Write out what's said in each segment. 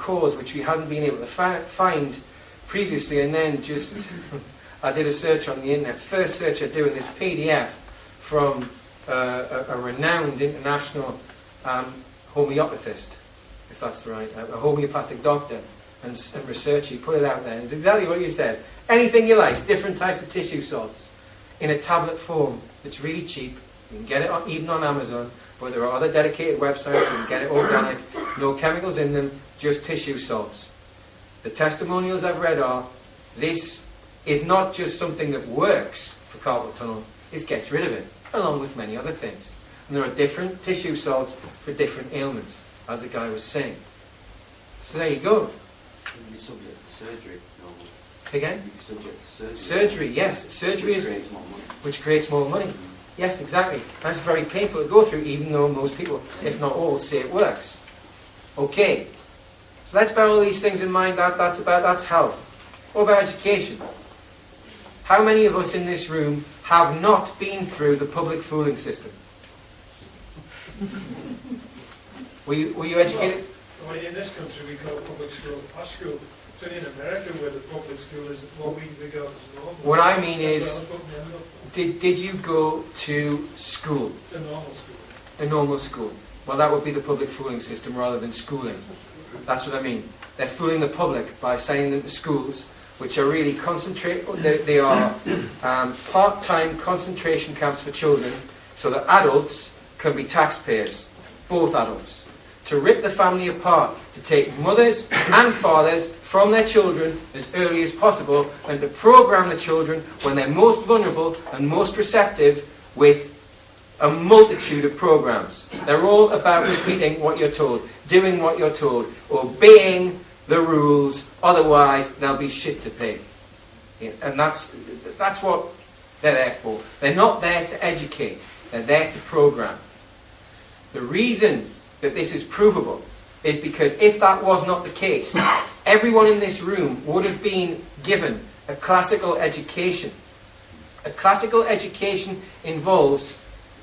cause which we hadn't been able to find previously, and then just I did a search on the internet. First search I do in this PDF from a renowned international homeopathist, if that's right, a homeopathic doctor and researcher. He put it out there, and it's exactly what you said. Anything you like, different types of tissue salts in a tablet form. It's really cheap. You can get it even on Amazon, but there are other dedicated websites. You can get it organic, no chemicals in them, just tissue salts. The testimonials I've read are, this is not just something that works for carpal tunnel, it gets rid of it, along with many other things. And there are different tissue salts for different ailments, as the guy was saying. So there you go. You're subject to surgery. Say again? You're subject to surgery. Surgery, yes. Surgery which creates more money. Which creates more money. Yes, exactly. That's very painful to go through, even though most people, if not all, say it works. Okay. So let's bear all these things in mind. That's health. What about education? How many of us in this room have not been through the public schooling system? Were you educated? Well, in this country we call public school a school. It's only in America where the public school is what we regard as normal. What I mean is, did you go to school? A normal school. A normal school. Well, that would be the public schooling system rather than schooling. That's what I mean. They're fooling the public by sending them to schools, which are really they are part-time concentration camps for children, so that adults can be taxpayers, both adults, to rip the family apart, to take mothers and fathers from their children as early as possible, and to program the children when they're most vulnerable and most receptive with a multitude of programs. They're all about repeating what you're told, doing what you're told, obeying the rules, otherwise there'll be shit to pay. Yeah, and that's what they're there for. They're not there to educate, they're there to program. The reason that this is provable is because if that was not the case, everyone in this room would have been given a classical education. A classical education involves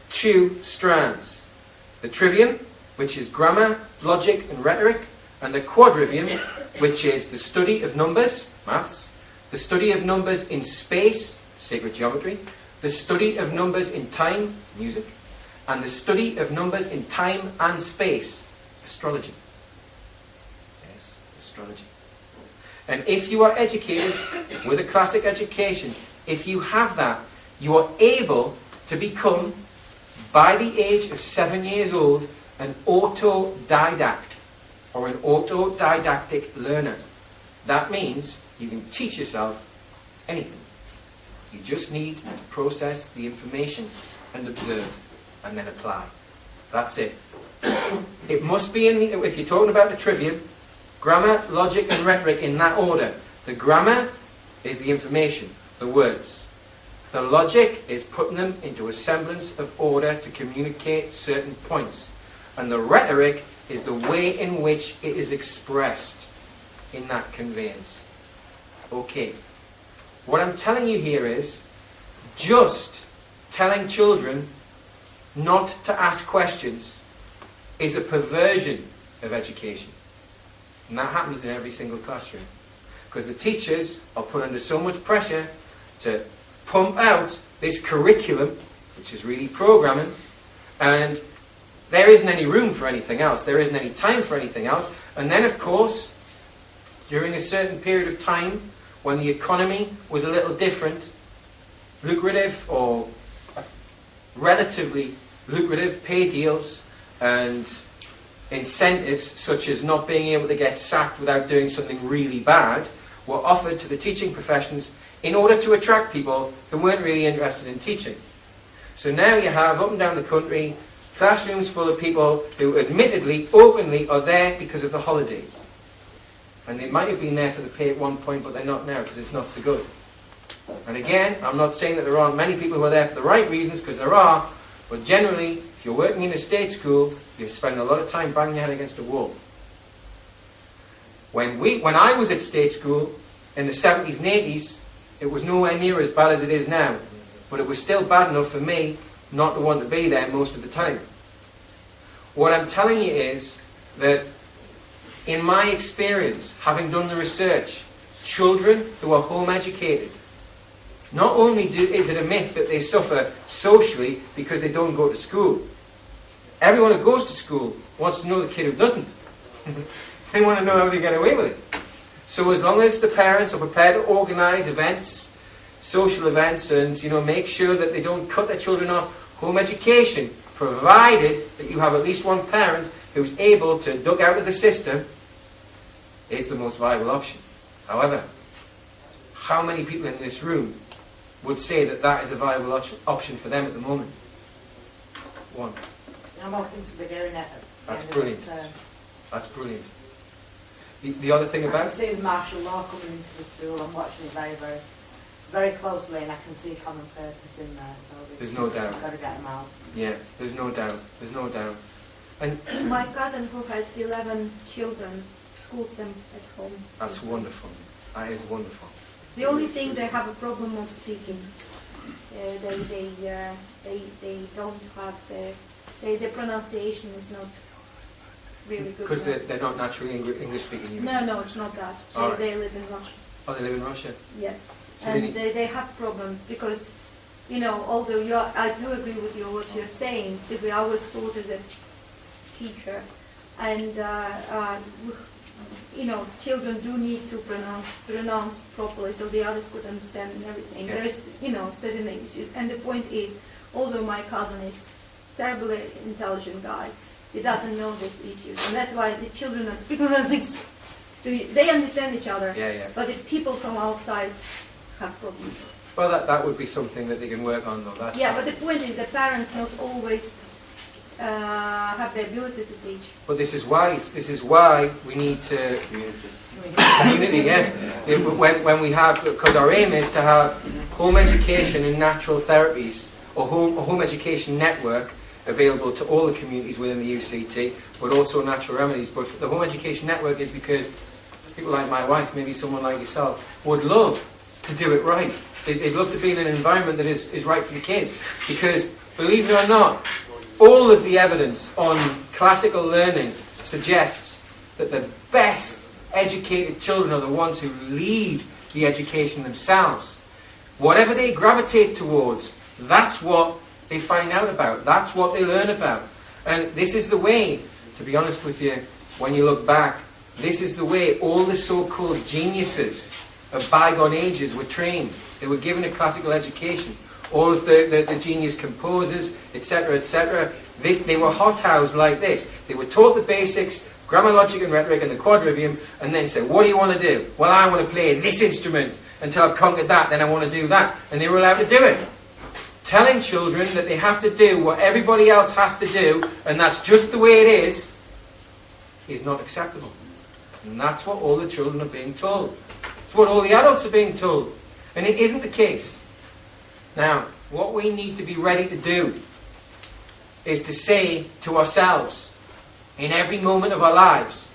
two strands. The trivium, which is grammar, logic and rhetoric, and the quadrivium, which is the study of numbers, maths, the study of numbers in space, sacred geometry, the study of numbers in time, music, and the study of numbers in time and space, astrology. Yes, astrology. And if you are educated with a classic education, if you have that, you are able to become, by the age of 7 years old, an autodidact or an autodidactic learner. That means you can teach yourself anything. You just need to process the information and observe and then apply. That's it. It must be if you're talking about the trivium, grammar, logic and rhetoric in that order. The grammar is the information, the words. The logic is putting them into a semblance of order to communicate certain points. And the rhetoric is the way in which it is expressed in that conveyance. Okay. What I'm telling you here is, just telling children not to ask questions is a perversion of education. And that happens in every single classroom. Because the teachers are put under so much pressure to pump out this curriculum, which is really programming, and there isn't any room for anything else. There isn't any time for anything else. And then, of course, during a certain period of time, when the economy was a little different, lucrative or relatively lucrative pay deals and incentives such as not being able to get sacked without doing something really bad were offered to the teaching professions in order to attract people who weren't really interested in teaching. So now you have, up and down the country, classrooms full of people who admittedly, openly are there because of the holidays. And they might have been there for the pay at one point, but they're not now because it's not so good. And again, I'm not saying that there aren't many people who are there for the right reasons, because there are, but generally, if you're working in a state school, you spend a lot of time banging your head against a wall. When I was at state school in the 70s and 80s, it was nowhere near as bad as it is now. But it was still bad enough for me not to want to be there most of the time. What I'm telling you is that in my experience, having done the research, children who are home educated, not only is it a myth that they suffer socially because they don't go to school. Everyone who goes to school wants to know the kid who doesn't. They want to know how they get away with it. So as long as the parents are prepared to organise events, social events, and make sure that they don't cut their children off home education, provided that you have at least one parent who's able to duck out of the system, is the most viable option. However, how many people in this room would say that that is a viable option for them at the moment? One. I'm hoping to be doing it. That's brilliant. That's brilliant. The other thing I about can see the martial law coming into the school. I'm watching it very, very, very closely, and I can see common purpose in there. So there's no doubt. I've got to get them out. Yeah, there's no doubt. There's no doubt. And My cousin who has 11 children schools them at home. that's wonderful. That is wonderful. The only thing they have a problem of speaking. They don't have the pronunciation is not really good. Because enough. they're not naturally English speaking. You mean? No, it's not that. All right. They live in Russia. Oh, they live in Russia. Yes, So and they have problems because, although I do agree with you what you're saying. See, I was taught as a teacher, and children do need to pronounce properly so the others could understand and everything. Yes. There is, certain issues, and the point is, although my cousin is terribly intelligent guy, he doesn't know these issues, and that's why the children are speaking things. They understand each other, Yeah. but the people from outside have problems. Well, that would be something that they can work on, though. That's Yeah, but the point is, the parents not always have the ability to teach. But this is why we need to community. Yes, when we have, because our aim is to have home education and natural therapies, or a home education network available to all the communities within the UCT, but also natural remedies. But the home education network is because people like my wife, maybe someone like yourself, would love to do it right. They'd love to be in an environment that is right for the kids. Because, believe it or not, all of the evidence on classical learning suggests that the best educated children are the ones who lead the education themselves. Whatever they gravitate towards, that's what they find out about. That's what they learn about. And this is the way, to be honest with you, when you look back, this is the way all the so-called geniuses of bygone ages were trained. They were given a classical education. All of the genius composers, etc., etc., they were hothoused like this. They were taught the basics, grammar, logic, and rhetoric, and the quadrivium, and then said, what do you want to do? Well, I want to play this instrument until I've conquered that, then I want to do that. And they were allowed to do it. Telling children that they have to do what everybody else has to do, and that's just the way it is not acceptable. And that's what all the children are being told. It's what all the adults are being told. And it isn't the case. Now, what we need to be ready to do is to say to ourselves, in every moment of our lives,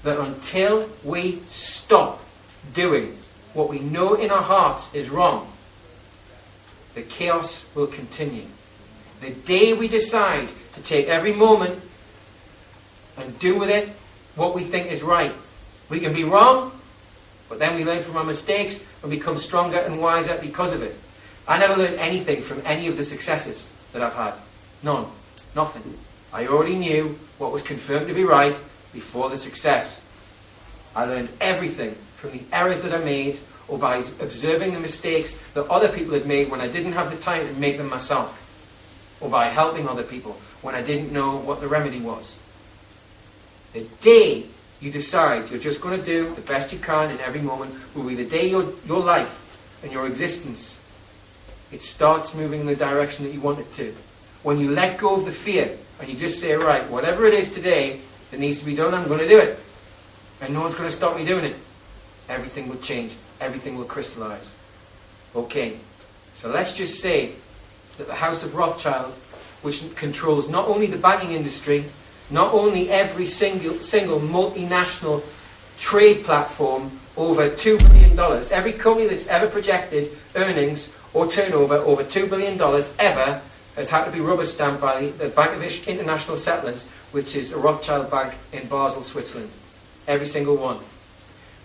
that until we stop doing what we know in our hearts is wrong, the chaos will continue. The day we decide to take every moment and do with it what we think is right, we can be wrong, but then we learn from our mistakes and become stronger and wiser because of it. I never learned anything from any of the successes that I've had. None. Nothing. I already knew what was confirmed to be right before the success. I learned everything from the errors that I made, or by observing the mistakes that other people had made when I didn't have the time to make them myself, or by helping other people when I didn't know what the remedy was. The day you decide you're just going to do the best you can in every moment will be the day your life and your existence, it starts moving in the direction that you want it to. When you let go of the fear and you just say, right, whatever it is today that needs to be done, I'm going to do it. And no one's going to stop me doing it. Everything will change. Everything will crystallize. Okay, so let's just say that the House of Rothschild, which controls not only the banking industry, not only every single multinational trade platform over $2 billion, every company that's ever projected earnings or turnover over $2 billion ever has had to be rubber stamped by the Bank of International Settlements, which is a Rothschild bank in Basel, Switzerland. Every single one.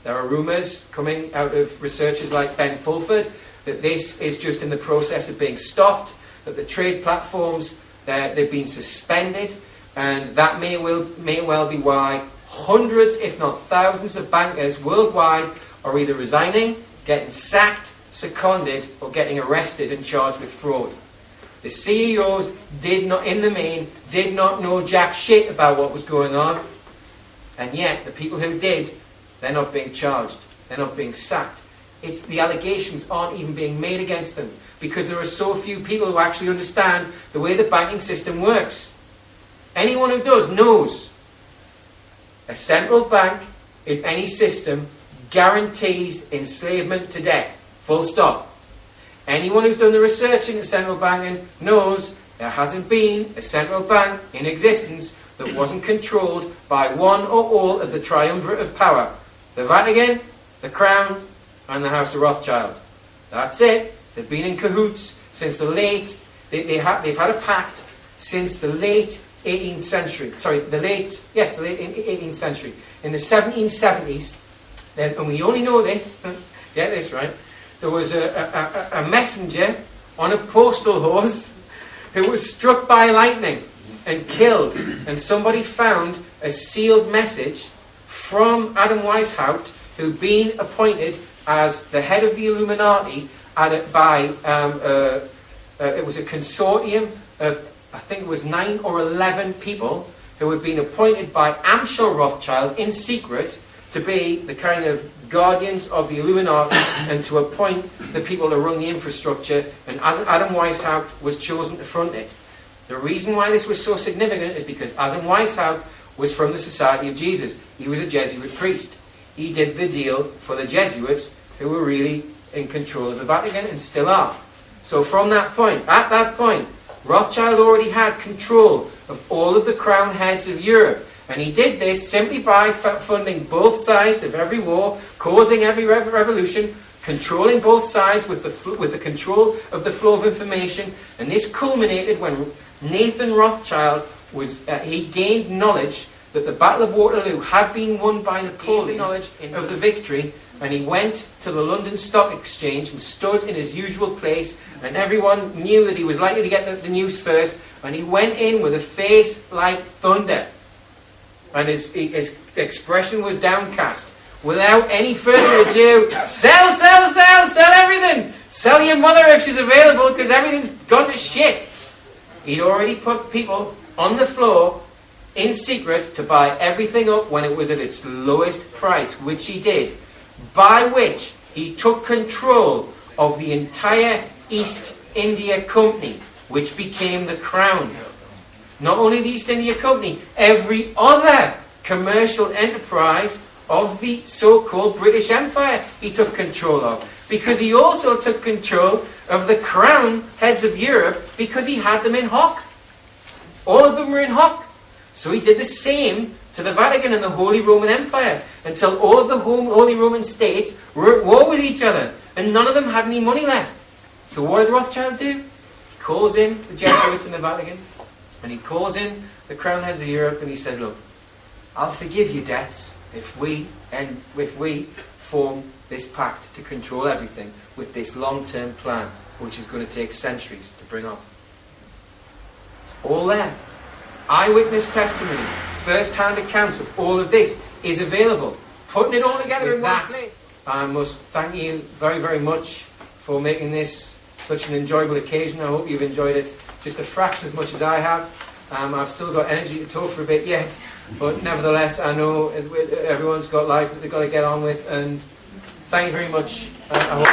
There are rumours coming out of researchers like Ben Fulford that this is just in the process of being stopped, that the trade platforms, they've been suspended, and that may well be why hundreds, if not thousands, of bankers worldwide are either resigning, getting sacked, seconded, or getting arrested and charged with fraud. The CEOs in the main, did not know jack shit about what was going on, and yet the people who did, they're not being charged, they're not being sacked. The allegations aren't even being made against them because there are so few people who actually understand the way the banking system works. Anyone who does knows a central bank in any system guarantees enslavement to debt. Full stop. Anyone who's done the research into central banking knows there hasn't been a central bank in existence that wasn't controlled by one or all of the triumvirate of power. The Vatican, the Crown, and the House of Rothschild. That's it. They've been in cahoots since the late... They've had a pact since the late 18th century. Sorry, the late 18th century. In the 1770s, and we only know this, get this right, there was a messenger on a postal horse who was struck by lightning and killed. And somebody found a sealed message from Adam Weishaupt, who'd been appointed as the head of the Illuminati it was a consortium of, I think it was 9 or 11 people who had been appointed by Amschel Rothschild in secret to be the kind of guardians of the Illuminati and to appoint the people to run the infrastructure, and Adam Weishaupt was chosen to front it. The reason why this was so significant is because Adam Weishaupt was from the Society of Jesus. He was a Jesuit priest. He did the deal for the Jesuits, who were really in control of the Vatican and still are. So from that point, at that point, Rothschild already had control of all of the crown heads of Europe. And he did this simply by funding both sides of every war, causing every revolution, controlling both sides with the control of the flow of information. And this culminated when Nathan Rothschild he gained knowledge that the Battle of Waterloo had been won by Napoleon, knowledge of the victory, and he went to the London Stock Exchange and stood in his usual place, and everyone knew that he was likely to get the news first, and he went in with a face like thunder. And his expression was downcast. Without any further ado, sell everything! Sell your mother if she's available, because everything's gone to shit. He'd already put people on the floor in secret to buy everything up when it was at its lowest price, which he did, by which he took control of the entire East India Company, which became the Crown. Not only the East India Company, every other commercial enterprise of the so-called British Empire he took control of. Because he also took control of the crown heads of Europe because he had them in hock. All of them were in hock. So he did the same to the Vatican and the Holy Roman Empire until all of the Holy Roman states were at war with each other and none of them had any money left. So what did Rothschild do? He calls in the Jesuits in the Vatican and he calls in the crown heads of Europe and he said, look, I'll forgive your debts if we form this pact to control everything with this long-term plan, which is going to take centuries to bring up. It's all there. Eyewitness testimony, first-hand accounts of all of this is available. Putting it all together in one place. I must thank you very, very much for making this such an enjoyable occasion. I hope you've enjoyed it just a fraction as much as I have. I've still got energy to talk for a bit yet, but nevertheless, I know everyone's got lives that they've got to get on with, and thank you very much. I hope